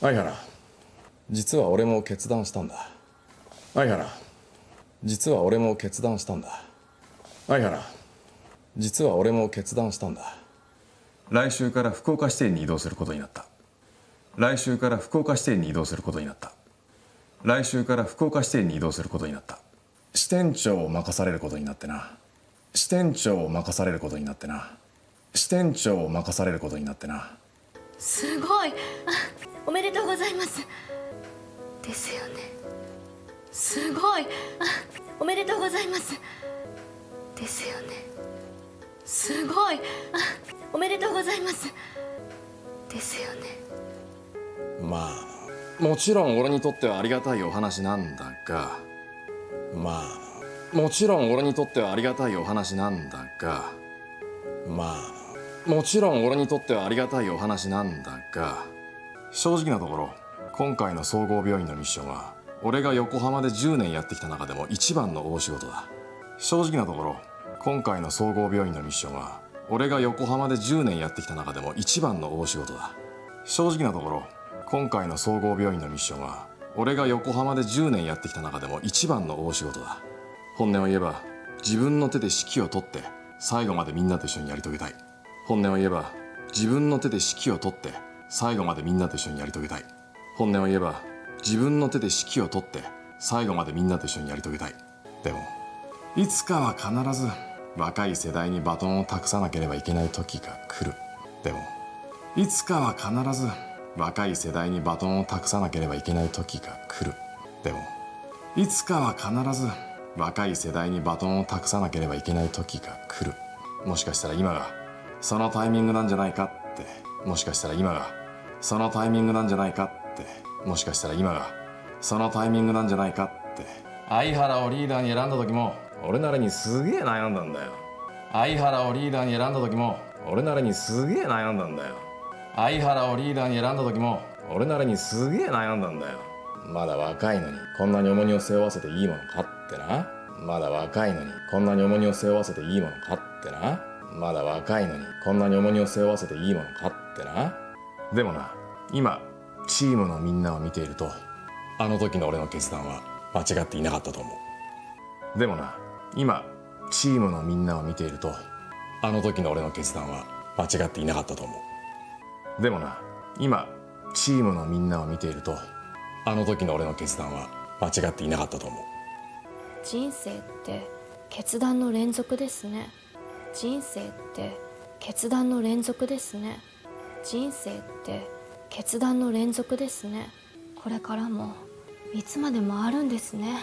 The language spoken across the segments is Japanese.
相原、実は俺も決断したんだ。相原、実は俺も決断したんだ。相原、実は俺も決断したんだ。来週から福岡支店に移動することになった。来週から福岡支店に移動することになった。来週から福岡支店に移動することになった。支店長を任されることになってな。支店長を任されることになってな。支店長を任されることになってな。すごい。おめでとうございます。ですよね。すごい。おめでとうございます。ですよね。すごい。おめでとうございます。ですよね。まあもちろん俺にとってはありがたいお話なんだが、もちろん俺にとってはありがたいお話なんだが、もちろん俺にとってはありがたいお話なんだが、正直なところ今回の総合病院のミッションは俺が横浜で10年やってきた中でも一番の大仕事だ。正直なところ今回の総合病院のミッションは俺が横浜で10年やってきた中でも一番の大仕事だ。正直なところ今回の総合病院のミッションは俺が横浜で10年やってきた中でも一番の大仕事だ。本音を言えば自分の手で指揮を取って最後までみんなと一緒にやり遂げたい。本音を言えば自分の手で指揮を取って最後までみんなと一緒にやり遂げたい。本音を言えば自分の手で指揮を取って最後までみんなと一緒にやり遂げたい。でもいつかは必ず若い世代にバトンを託さなければいけない時が来る。でもいつかは必ず若い世代にバトンを託さなければいけない時が来る。でもいつかは必ず若い世代にバトンを託さなければいけない時が来る。もしかしたら今がそのタイミングなんじゃないかって、もしかしたら今がそのタイミングなんじゃないかって、もしかしたら今がそのタイミングなんじゃないかって。相原をリーダーに選んだ時も俺なりにすげえ悩んだんだよ。相原をリーダーに選んだ時も俺なりにすげえ悩んだんだよ。相原をリーダーに選んだ時も俺なりにすげえ悩んだんだよ。まだ若いのにこんなに重荷を背負わせていいものかってな。まだ若いのにこんなに重荷を背負わせていいものかってな。まだ若いのにこんなに重荷を背負わせていいものかってな。でもな、今チームのみんなを見ているとあの時の俺の決断は間違っていなかったと思う。でもな、今チームのみんなを見ているとあの時の俺の決断は間違っていなかったと思う。でもな、今チームのみんなを見ているとあの時の俺の決断は間違っていなかったと思う。人生って決断の連続ですね。人生って決断の連続ですね。人生って決断の連続ですね。これからもいつまでもあるんですね。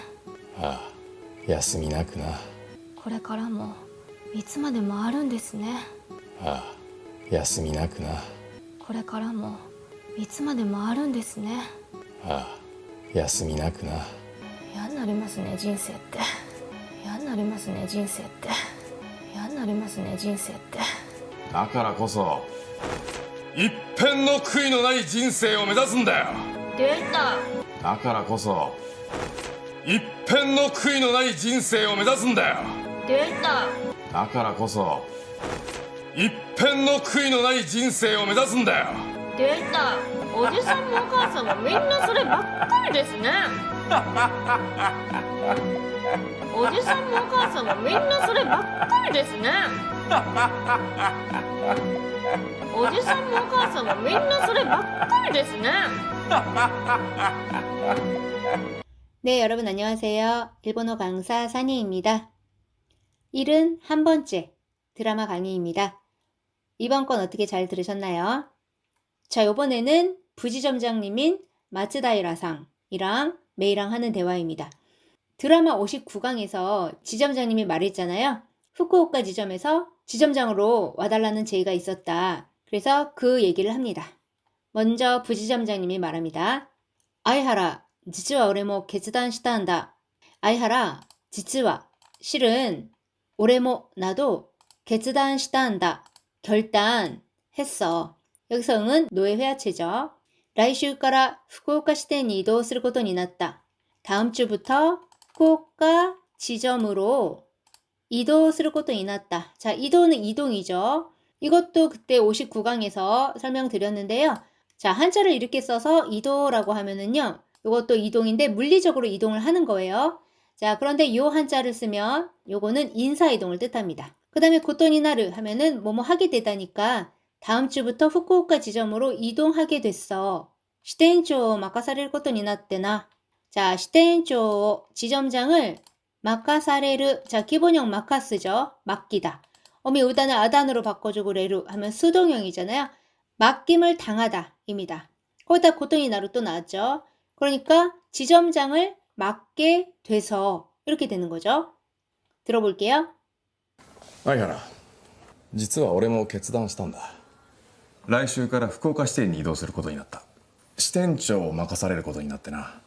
ああ、休みなくな。これからもいつまでもあるんですね。ああ、休みなくな。これからもいつまでもあるんですね。ああ、休みなくな。嫌になりますね、人生って。嫌になりますね、人生って。嫌になりますね、人生って。だからこそ一片の悔いのない人生を目指すんだよ。出た。だからこそ一片の悔いのない人生を目指すんだよ。出た。だからこそ一片の悔いのない人生を目指すんだよ。出た。おじさんもお母さんもみんなそればっかりですね。おじさんもお母さんもみんなそればっかりですね。おじさんもお母さんもみんなそればっかりですね. 네, 여러분 안녕하세요. 일본어 강사 산이입니다. 71번째 드라마 강의입니다. 이번 건 어떻게 잘 들으셨나요? 자, 이번에는 부지점장님인 마츠다이라상이랑 메이랑 하는 대화입니다. 드라마 59강에서 지점장님이 말했잖아요. 후쿠오카 지점에서 지점장으로 와달라는 제의가 있었다. 그래서 그 얘기를 합니다. 먼저 부지점장님이 말합니다. 아이하라, 지츠와 오레모決断したんだ. 아이하라, 지츠와, 실은 오레모, 나도 決断したんだ. 결단했어. 여기서 응은 노의 회화체죠. 来週から福岡支店に移動することになった. 다음 주부터 후쿠오카 지점으로 이동することになった. 자, 이동은 이동이죠. 이것도 그때 59강에서 설명드렸는데요. 자, 한자를 이렇게 써서 이도라고 하면은요. 이것도 이동인데 물리적으로 이동을 하는 거예요. 자, 그런데 이 한자를 쓰면 요거는 인사이동을 뜻합니다. 그 다음에 고토니나르 하면은 뭐뭐 하게 되다니까 다음 주부터 후쿠오카 지점으로 이동하게 됐어. 시텐조 마카사레를 고토니나떼나. 자, 시텐조 지점장을 마카사레르. 자, 기본형 마카스죠. 맡기다. 어미 의단을 아단으로 바꿔주고 레루 하면 수동형이잖아요. 맡김을 당하다 입니다. 거기다 고토니나루 또 나왔죠. 그러니까 지점장을 맡게 돼서 이렇게 되는 거죠. 들어볼게요.相原、実は俺も決断したんだ。来週から福岡支店に移動することになった。支店長を任されることになってな。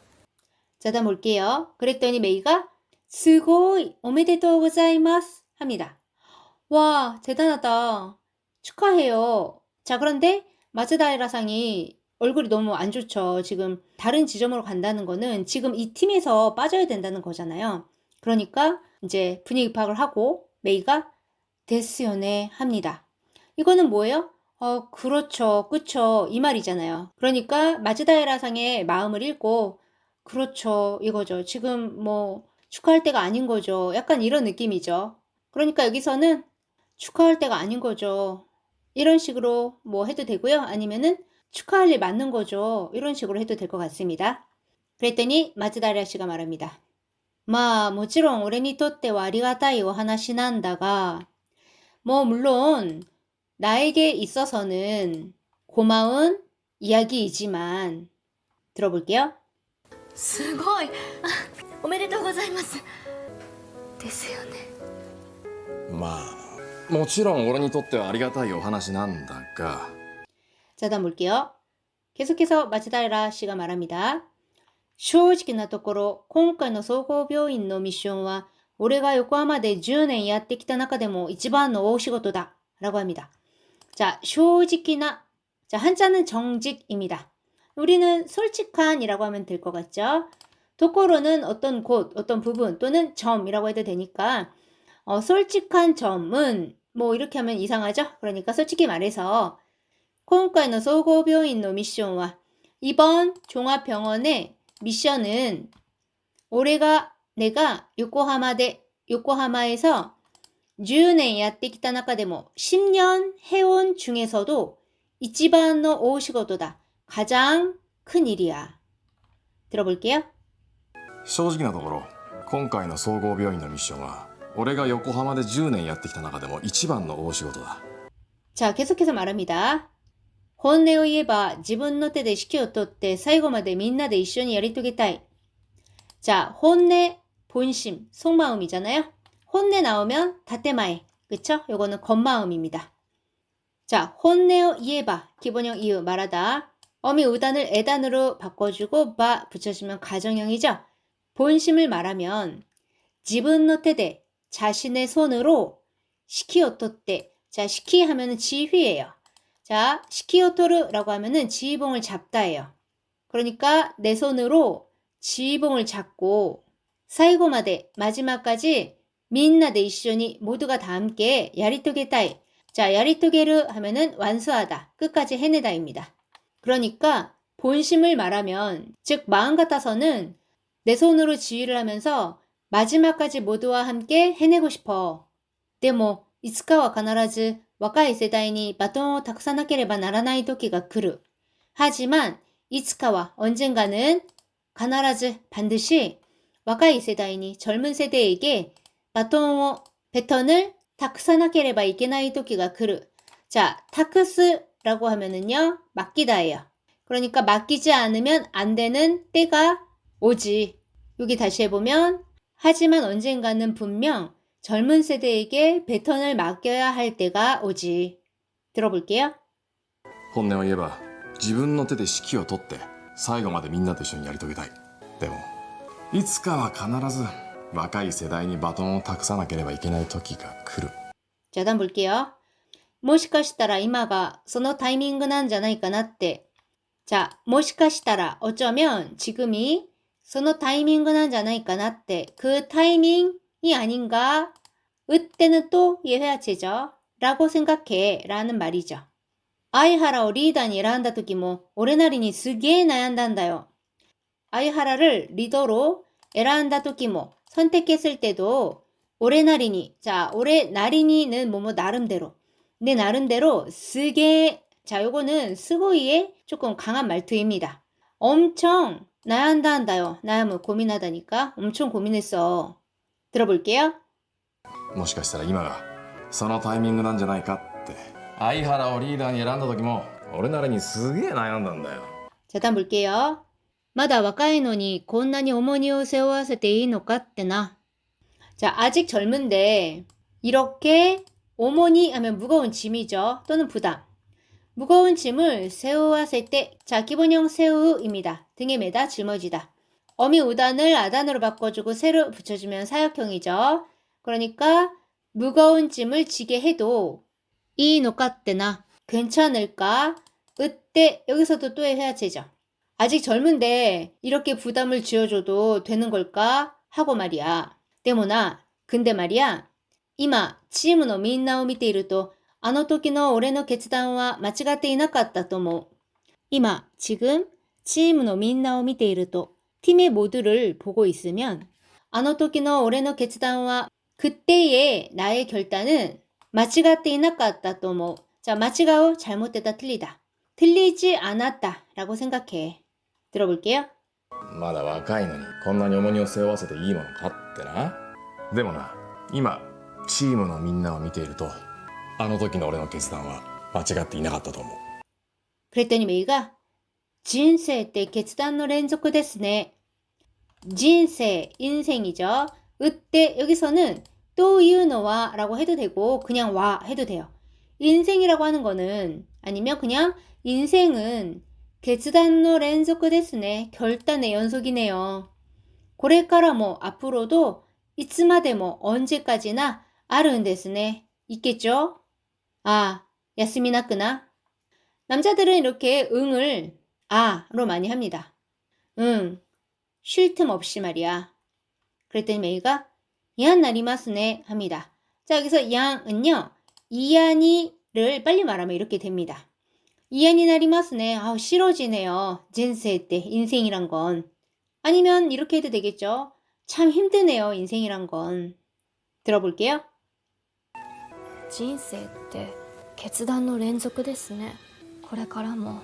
자, 다음 볼게요. 그랬더니 메이가 스고이 오메데토 고자이마스 합니다. 와, 대단하다. 축하해요. 자, 그런데 마츠다이라상이 얼굴이 너무 안 좋죠. 지금 다른 지점으로 간다는 거는 지금 이 팀에서 빠져야 된다는 거잖아요. 그러니까 이제 분위기 파악을 하고 메이가 데스요네 합니다. 이거는 뭐예요? 그렇죠. 그쵸. 이 말이잖아요. 그러니까 마츠다이라상의 마음을 읽고 그렇죠. 이거죠. 지금 뭐 축하할 때가 아닌 거죠. 약간 이런 느낌이죠. 그러니까 여기서는 축하할 때가 아닌 거죠. 이런 식으로 뭐 해도 되고요. 아니면은 축하할 일 맞는 거죠. 이런 식으로 해도 될 것 같습니다. 그랬더니 마츠다이라 씨가 말합니다. 마, もちろん俺にとってはありがたいお話なんだが, 뭐 물론 나에게 있어서는 고마운 이야기이지만 들어볼게요. すごいおめでとうございますですよねまあもちろん俺にとってはありがたいお話なんだが 자, 다음 볼게요. 계속해서 마츠다이라 씨가 말합니다. 正直なところ、今回の総合病院のミッションは、俺が横浜で10年やってきた中でも一番の大仕事だ. 라고 합니다. 자, 正直な. 자, 한자는 정직입니다. 우리는 솔직한 이라고 하면 될 것 같죠? 도코로는 어떤 곳, 어떤 부분 또는 점이라고 해도 되니까 솔직한 점은 뭐 이렇게 하면 이상하죠? 그러니까 솔직히 말해서 今回の総合病院のミッションは 이번 종합병원의 미션은 내가 요코하마에서 10년 やってきた中でも 10년 해온 중에서도 이치반의 오시고도다. 가장 큰 일이야. 들어볼게요. 正直なところ今回の総合病院のミッションは俺が横浜で10年やってきた中でも一番の大仕事だ 자, 계속해서 말합니다. 本音を言えば自分の手で指揮を取って最後までみんなで一緒にやり遂げたい. 자, 혼내, 본심, 속마음이잖아요. 혼내 나오면 다테마에, 그쵸? 요거는 겉마음입니다. 자, 혼내어 이에바, 기본형 이유 말하다. 어미 우단을 에단으로 바꿔주고 바 붙여주면 가정형이죠. 본심을 말하면 지분노 테데, 자신의 손으로 시키오토때. 자, 시키 하면은 지휘예요. 자, 시키오토르라고 하면은 지휘봉을 잡다예요. 그러니까 내 손으로 지휘봉을 잡고 사이고마데 마지막까지 민나데 이쇼니 모두가 다 함께 야리토게타이. 자, 야리토게르 하면은 완수하다, 끝까지 해내다입니다. 그러니까 본심을 말하면 즉 마음 같아서는 내 손으로 지휘를 하면서 마지막까지 모두와 함께 해내고 싶어. でもいつかは必ず若い世代にバトンを託さなければならない時が来る. 하지만 이츠카와 언젠가는 必ず 반드시 若い世代に 젊은 세대에게 배턴을 託さなければいけない時が来る. 자, 타크스라고 하면은요, 맡기다예요. 그러니까 맡기지 않으면 안 되는 때가 오지. 여기 다시 해보면 하지만 언젠가는 분명 젊은 세대에게 배턴을 맡겨야 할 때가 오지. 들어볼게요. 本音を言えば自分の手で指揮を取って最後までみんなと一緒にやり遂げたいでもいつかは必ず若い世代にバトンを託さなければいけない時が来る 자, 다음 볼게요. もしかしたら今がそのタイミングなんじゃないかなって. 자, もしかしたら 어쩌면 지금이 そのタイミングなんじゃないかなって. 그 타이밍이 아닌가? 으때는 또 예회화체죠. 라고 생각해 라는 말이죠. 相原をリーダーに選んだ時も俺なりにすげえ悩んだんだよ. 아이하라를 리더로 選んだ時も 선택했을 때도俺なりに, 자,俺나리니는 뭐뭐 나름대로. 내 나름대로 쓰게. 자, 요거는 스고이의 조금 강한 말투입니다. 엄청 나ян다 한다요. 나야뭐 고민하다니까 엄청 고민했어. 들어볼게요. もしかしたら今がそのタイミングなんじゃないかって。相原をリーダーに選んだ時も俺なりにすげえ悩んだんだよ。 자, 다음 볼게요. まだ若いのにこんなに重荷を背負わせていいのかってな. 자, 아직 젊은데 이렇게 오모니 하면 무거운 짐이죠. 또는 부담. 무거운 짐을 세워왔을 때, 자, 기본형 세우입니다. 등에 매다 짊어지다. 어미 우단을 아단으로 바꿔주고 새로 붙여주면 사역형이죠. 그러니까 무거운 짐을 지게 해도 이 노까때나 괜찮을까? 으때 여기서도 또의 회화체죠. 아직 젊은데 이렇게 부담을 지어줘도 되는 걸까? 하고 말이야. 때문에 근데 말이야. 이마チームの みんなを見ているとあの時の俺の決断は間違っていなかったと思う. 이마 지금チームの みんなを見ていると팀의 모두를 보고 있으면 あの時の俺の決断は 그때의 나의 결단은 間違っていなかったと思う. 자, 間違う 잘못되다 틀리다. 틀리지 않았다 라고 생각해. 들어볼게요. まだ若いのにこんなに重荷を背負わせていいものかってな。でもな、今チームのみんなを見ているとあの時の俺の決断は間違っていなかったと思う. 그랬더니 메이가 人生って決断の連続ですね. 人生, 인생이죠. 으때 여기서는 또 이유노와 라고 해도 되고 그냥 와 해도 돼요. 인생이라고 하는 거는 아니면 그냥 인생은 決断の連続ですね. 결단의 연속이네요. これからも 앞으로도 いつまでも 언제까지나 あるんですね. 있겠죠? 아, 야스미나크나? 남자들은 이렇게 응을 아로 많이 합니다. 응, 쉴 틈 없이 말이야. 그랬더니 메이가 이안 나리마스네 합니다. 자, 여기서 양은요, 이안이를 빨리 말하면 이렇게 됩니다. 이안이 나리마스네. 아, 싫어지네요. 젠세 때 인생이란 건. 아니면 이렇게 해도 되겠죠. 참 힘드네요. 인생이란 건. 들어볼게요. 人生って決断の連続ですね。これからも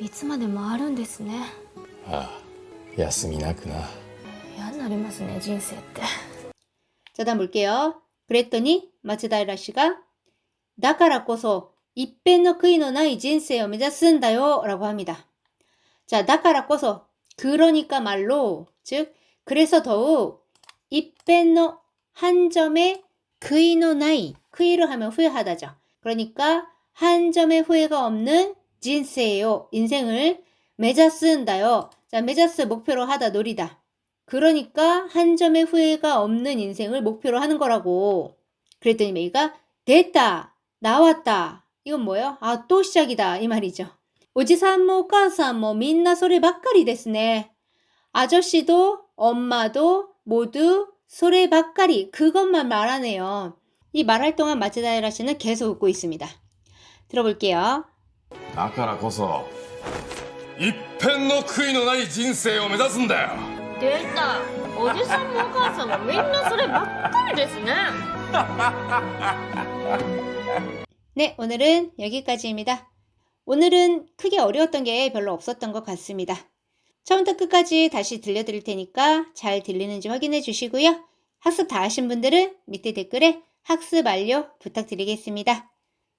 いつまでもあるんですね。ああ、休みなくな。嫌になりますね、人生って。 자, 다음 볼게요. 그랬더니 마츠다이라 씨가 だからこそ一遍の悔いのない人生を目指すんだよ라고 합니다. 자, だからこそ 그러니까 말로 즉 그래서 더욱 이펜노 한 점의悔いの 나이悔이를 하면 후회하다죠. 그러니까 한 점의 후회가 없는 진세예요. 인생을 메자스인다요. 자, 메자스 목표로 하다 노리다. 그러니까 한 점의 후회가 없는 인생을 목표로 하는 거라고. 그랬더니 메이가 됐다. 나왔다. 이건 뭐예요? 아, 또 시작이다. 이 말이죠. 오지산も お母さんも 민나 소리 ばっかりですね. 아저씨도 엄마도 모두 소리 ばっかり 그것만 말하네요. 이 말할 동안 마츠다이라 씨는 계속 웃고 있습니다. 들어볼게요. だからこそ一片の悔いのない人生を目指すんだよ。出た。おじさんもお母さんもみんなそればっかりですね。 네, 오늘은 여기까지입니다. 오늘은 크게 어려웠던 게 별로 없었던 것 같습니다. 처음부터 끝까지 다시 들려드릴 테니까 잘 들리는지 확인해 주시고요. 학습 다 하신 분들은 밑에 댓글에 학습 완료 부탁드리겠습니다.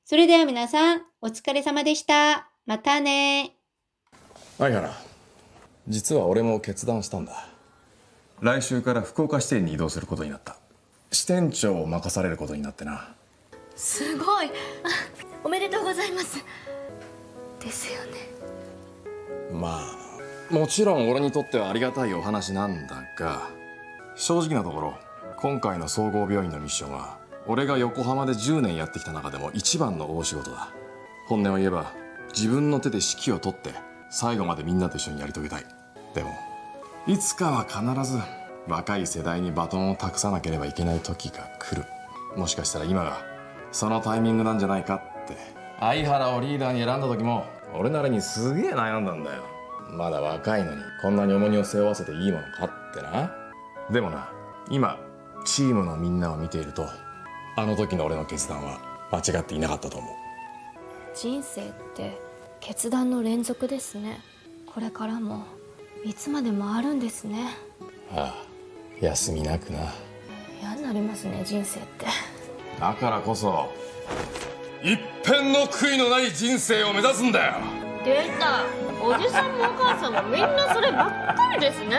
それでは皆さん、お疲れ様でした。またね。相原、実は俺も決断したんだ。来週から福岡支店に移動することになった。支店長を任されることになってな。すごい。おめでとうございます。ですよね。まあもちろん俺にとってはありがたいお話なんだが、正直なところ今回の総合病院のミッションは俺が横浜で10年やってきた中でも一番の大仕事だ。本音を言えば自分の手で指揮を取って最後までみんなと一緒にやり遂げたい。でもいつかは必ず若い世代にバトンを託さなければいけない時が来る。もしかしたら今がそのタイミングなんじゃないかって。相原をリーダーに選んだ時も俺なりにすげえ悩んだんだよ。まだ若いのにこんなに重荷を背負わせていいものかってな。でもな、今チームのみんなを見ているとあの時の俺の決断は間違っていなかったと思う。人生って決断の連続ですね。これからもいつまでもあるんですね。ああ、休みなくな。嫌になりますね、人生って。だからこそ一片の悔いのない人生を目指すんだよ。出た、おじさんもお母さんもみんなそればっかりですね。